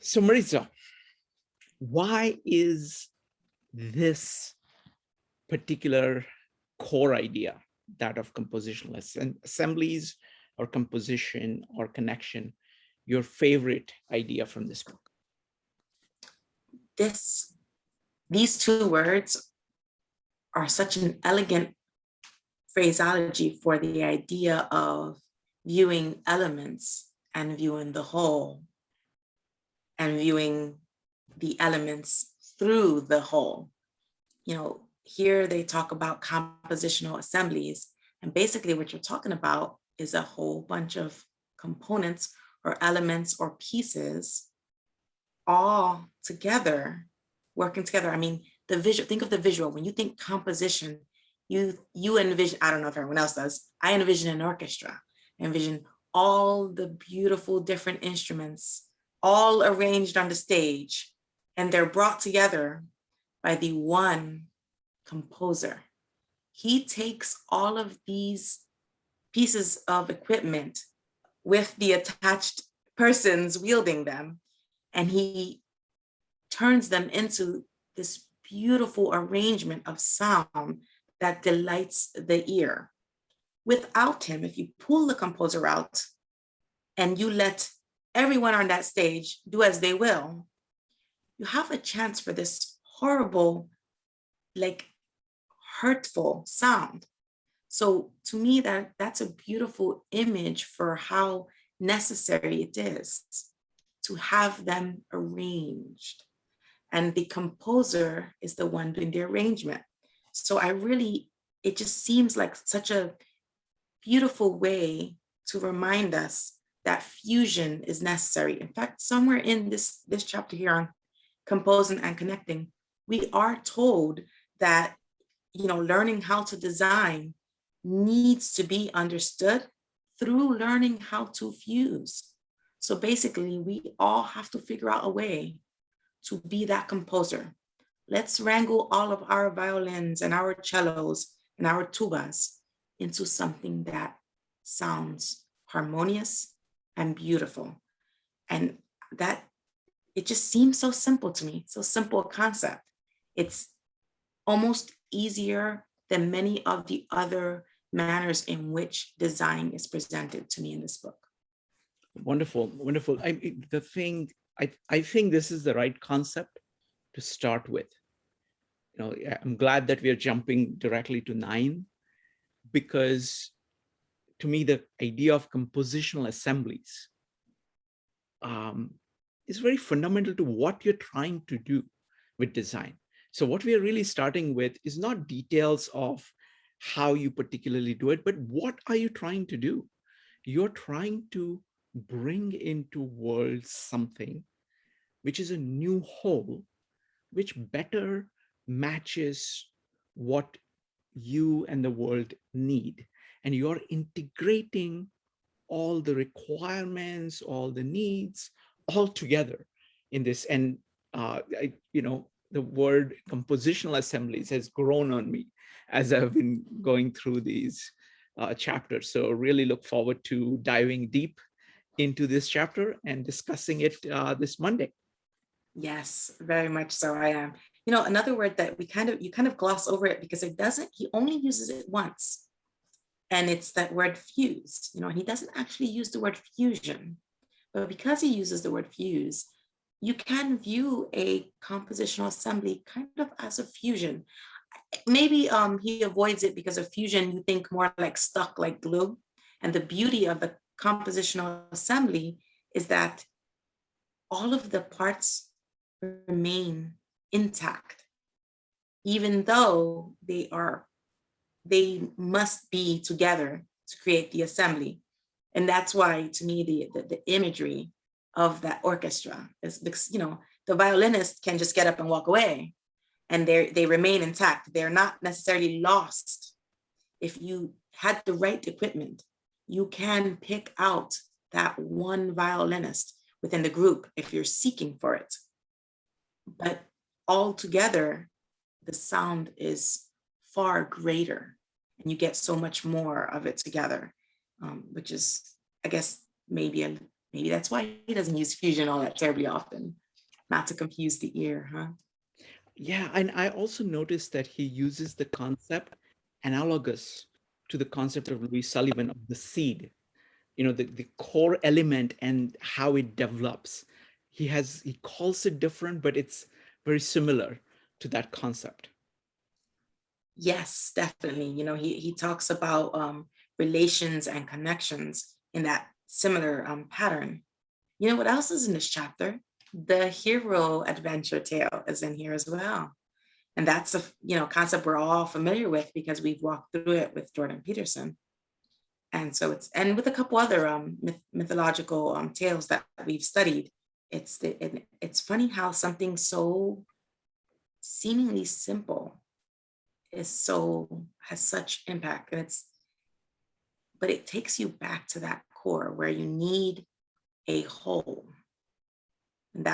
So Maritza, why is this particular core idea, that of compositional assemblies or composition or connection, your favorite idea from this book? These two words are such an elegant phraseology for the idea of viewing elements and viewing the whole and viewing the elements through the whole. Here they talk about compositional assemblies, and basically what you're talking about is a whole bunch of components or elements or pieces all together, working together. I mean, the visual, think of the visual. When you think composition, you envision, I don't know if everyone else does, I envision an orchestra. I envision all the beautiful different instruments all arranged on the stage, and they're brought together by the one composer. He takes all of these pieces of equipment with the attached persons wielding them, and he turns them into this beautiful arrangement of sound that delights the ear. Without him, if you pull the composer out and you let everyone on that stage do as they will, you have a chance for this horrible, like hurtful sound. So to me, that's a beautiful image for how necessary it is to have them arranged. And the composer is the one doing the arrangement. So it just seems like such a beautiful way to remind us that fusion is necessary. In fact, somewhere in this chapter here on composing and connecting, we are told that learning how to design needs to be understood through learning how to fuse. So basically, we all have to figure out a way to be that composer. Let's wrangle all of our violins and our cellos and our tubas into something that sounds harmonious and beautiful. And that, it just seems so simple to me, so simple a concept. It's almost easier than many of the other manners in which design is presented to me in this book. Wonderful, wonderful. I think this is the right concept to start with. I'm glad that we are jumping directly to 9, because to me, the idea of compositional assemblies is very fundamental to what you're trying to do with design. So what we are really starting with is not details of how you particularly do it, but what are you trying to do? You're trying to bring into world something which is a new whole, which better matches what you and the world need. And you're integrating all the requirements, all the needs, all together in this. And the word compositional assemblies has grown on me as I've been going through these chapters. So really look forward to diving deep into this chapter and discussing it this Monday. Yes, very much so. I am. Another word that you kind of gloss over it because he only uses it once. And it's that word fused, and he doesn't actually use the word fusion, but because he uses the word fuse, you can view a compositional assembly kind of as a fusion. Maybe he avoids it because of fusion, you think more like stuck, like glue. And the beauty of the compositional assembly is that all of the parts remain intact, even though they must be together to create the assembly. And that's why, to me, the imagery of that orchestra is because, the violinist can just get up and walk away and they remain intact. They're not necessarily lost. If you had the right equipment, you can pick out that one violinist within the group if you're seeking for it. But all together, the sound is far greater and you get so much more of it together, which is, I guess, maybe Maybe that's why he doesn't use fusion all that terribly often, not to confuse the ear, huh? Yeah, and I also noticed that he uses the concept analogous to the concept of Louis Sullivan of the seed, the core element and how it develops. He calls it different, but it's very similar to that concept. Yes, definitely. He talks about relations and connections in that similar pattern. You know what else is in this chapter? The hero adventure tale is in here as well. And that's a concept we're all familiar with because we've walked through it with Jordan Peterson. And so and with a couple other mythological tales that we've studied. It's funny how something so seemingly simple has such impact, and but it takes you back to that core where you need a whole. And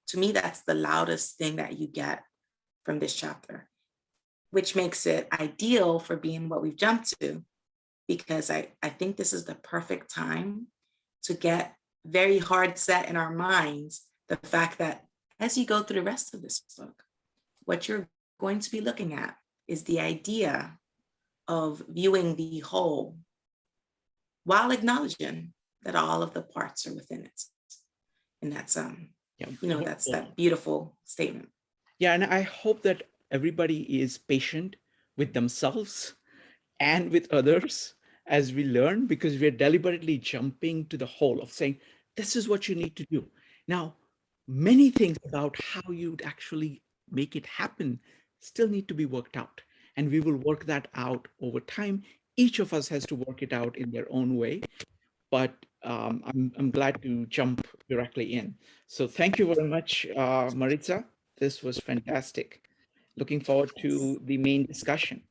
to me, that's the loudest thing that you get from this chapter, which makes it ideal for being what we've jumped to, because I think this is the perfect time to get very hard set in our minds the fact that as you go through the rest of this book, what you're going to be looking at is the idea of viewing the whole while acknowledging that all of the parts are within it. And that's Yeah, that's hopeful. that beautiful statement. Yeah, and I hope that everybody is patient with themselves and with others as we learn, because we're deliberately jumping to the whole of saying, this is what you need to do. Now, many things about how you'd actually make it happen still need to be worked out. And we will work that out over time. Each of us has to work it out in their own way. But I'm glad to jump directly in. So thank you very much, Maritza. This was fantastic. Looking forward Yes. to the main discussion.